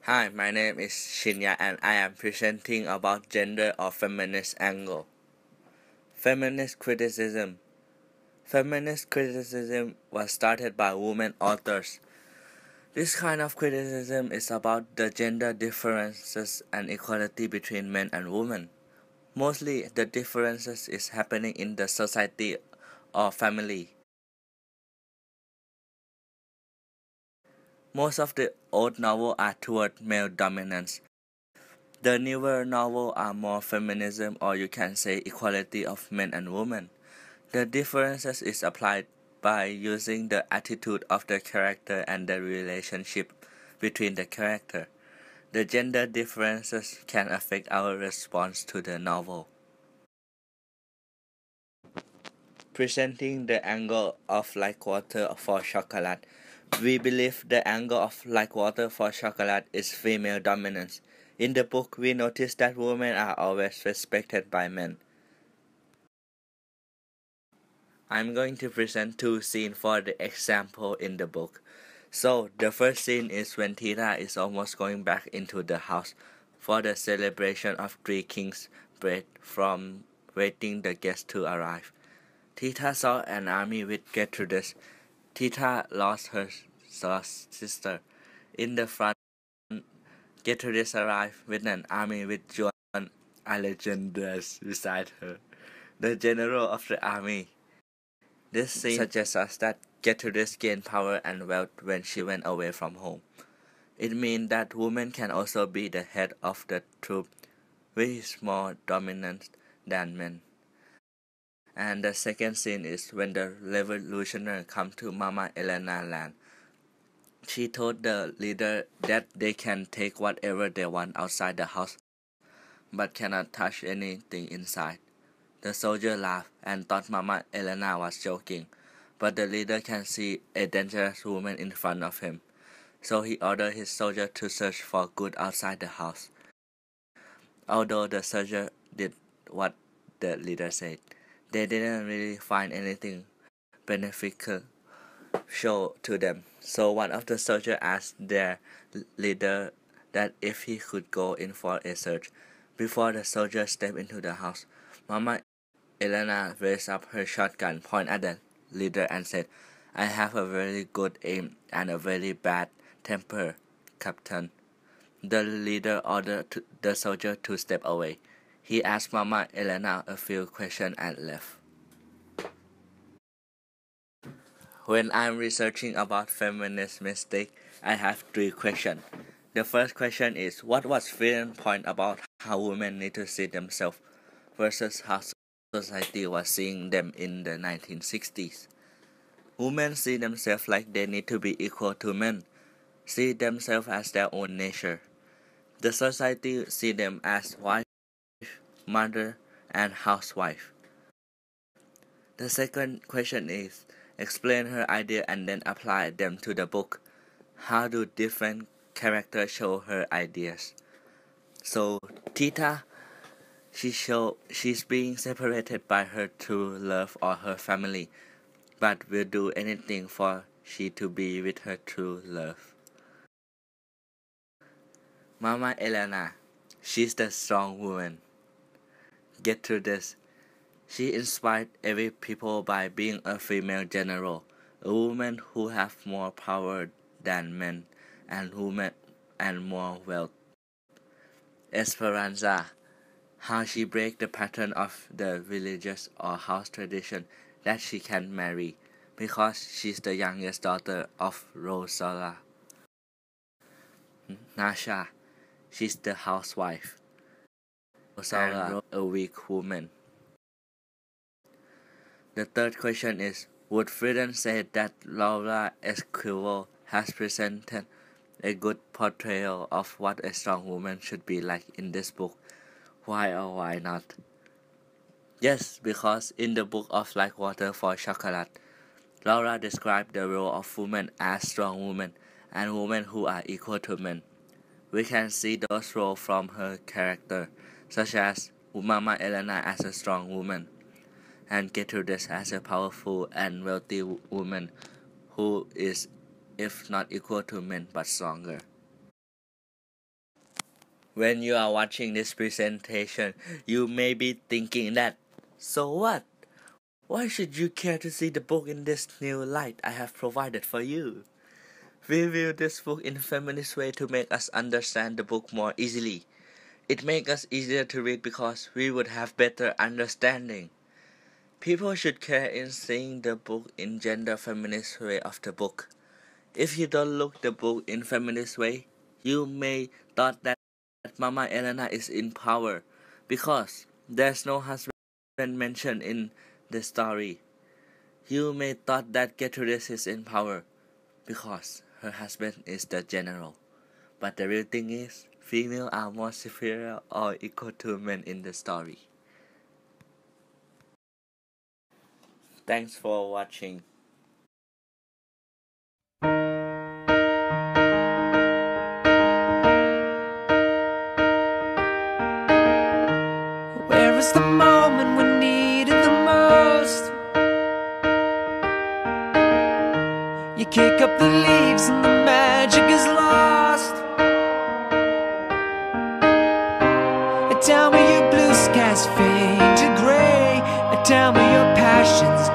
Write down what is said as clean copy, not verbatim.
Hi, my name is Shinya and I am presenting about gender or feminist angle. Feminist criticism. Feminist criticism was started by women authors. This kind of criticism is about the gender differences and equality between men and women. Mostly the differences is happening in the society or family. Most of the old novels are toward male dominance. The newer novels are more feminism or you can say equality of men and women. The differences is applied by using the attitude of the character and the relationship between the character. The gender differences can affect our response to the novel. Presenting the angle of like water for chocolate. We believe the angle of like water for chocolate is female dominance. In the book, we notice that women are always respected by men. I'm going to present two scenes for the example in the book. So, the first scene is when Tita is almost going back into the house for the celebration of Three Kings bread from waiting the guests to arrive. Tita saw an army with Gertrudis. Tita lost her sister. In the front, Gertrudis arrived with an army with Joan Alexandras beside her, the general of the army. This scene suggests us that Gertrudis gained power and wealth when she went away from home. It means that women can also be the head of the troop, which is more dominant than men. And the second scene is when the revolutionaries come to Mama Elena land. She told the leader that they can take whatever they want outside the house, but cannot touch anything inside. The soldier laughed and thought Mama Elena was joking, but the leader can see a dangerous woman in front of him, so he ordered his soldier to search for good outside the house. Although the soldier did what the leader said, they didn't really find anything beneficial show to them. So one of the soldiers asked their leader that if he could go in for a search. Before the soldier stepped into the house, Mama Elena raised up her shotgun, pointed at the leader and said, "I have a very good aim and a very bad temper, Captain." The leader ordered the soldier to step away. He asked Mama Elena a few questions and left. When I'm researching about feminist mistake, I have three questions. The first question is, what was Freedom's point about how women need to see themselves versus how society was seeing them in the 1960s? Women see themselves like they need to be equal to men, see themselves as their own nature. The society see them as wife, mother, and housewife. The second question is, explain her idea and then apply them to the book. How do different characters show her ideas? So Tita, she's being separated by her true love or her family, but will do anything for she to be with her true love. Mama Elena, she's the strong woman. Get through this. She inspired every people by being a female general, a woman who have more power than men and women and more wealth. Esperanza, how she break the pattern of the religious or house tradition that she can marry because she's the youngest daughter of Rosalia. Nasha, she's the housewife. Rosalia, a weak woman. The third question is, would Friedan say that Laura Esquivel has presented a good portrayal of what a strong woman should be like in this book? Why or why not? Yes, because in the book of Like Water for Chocolate, Laura described the role of women as strong women and women who are equal to men. We can see those roles from her character, such as Mama Elena as a strong woman, and Gertrude as a powerful and wealthy woman who is, if not equal to men, but stronger. When you are watching this presentation, you may be thinking that, so what? Why should you care to see the book in this new light I have provided for you? We view this book in a feminist way to make us understand the book more easily. It makes us easier to read because we would have better understanding. People should care in seeing the book in gender feminist way of the book. If you don't look the book in feminist way, you may thought that Mama Elena is in power because there's no husband mentioned in the story. You may thought that Gertrude is in power because her husband is the general. But the real thing is, females are more superior or equal to men in the story. Thanks for watching. Where is the moment we needed the most? You kick up the leaves and the magic is lost. Tell me your blue skies fade to gray, and tell me your passions